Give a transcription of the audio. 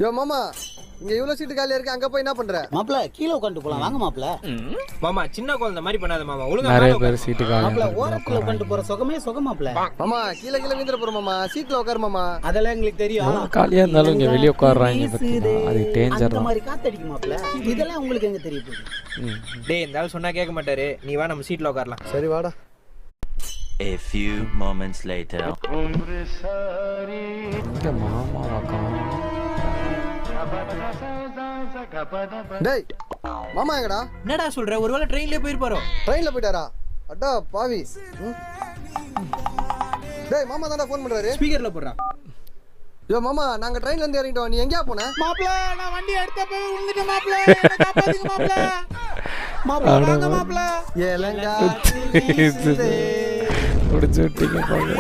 யோ மாமா, இங்க இவ்வளவு சீட்டு காலியா இருக்கு, அங்க போய் என்ன பண்ற? மாப்ள கீழே உட்காந்து போலாம் வாங்க மாப்ள. மாமா சின்ன குழந்தை மாதிரி பண்ணாத மாமா. ஒழுங்கா நிறைய மேல பேர் சீட்டு காலி மாப்ள ஓரத்துல உட்காந்து போற சுகமே சுகம் மாப்ள. மாமா கீழே கீழே விந்திர போற மாமா, சீட்ல உட்காரு மாமா. அதெல்லாம் எங்களுக்கு தெரியும். காலியா இருந்தாலும் இங்க வெளியே உட்காடுறாங்க பார்த்தீங்களா, அது டேஞ்சர் அந்த தான். மாதிரி காத்தடிக்கும் மாப்ள. இதெல்லாம் உங்களுக்கு எங்க தெரிய போகுது? டேய் இந்த ஆள் சொன்னா கேட்க மாட்டாரு. நீ வா நம்ம சீட்ல உட்காரலாம். சரி வாடா. A few moments later. இங்க மாமாவா காணோம். டேய் மாமா எங்கடா? என்னடா சொல்ற? ஒருவேளை ட்ரெயின்லயே போயிருப்பாரோ? ட்ரெயின்ல போயிட்டாரா? அடா பாவி. டேய் மாமா தான்டா ஃபோன் பண்றாரு. ஸ்பீக்கர்ல போடுறா. யோ மாமா, நாங்க ட்ரெயின்ல இருந்து இறங்கிட்டோம். நீ எங்கயா போன? மாப்ள நான் வண்டி எடுத்த போய் விழுந்துட்டேன் மாப்ள. என்ன காப்பாத்துங்க மாப்ள. மாப்ள வாங்க மாப்ள. ஏலங்கா முடிச்சு விட்டீங்க பாருங்க.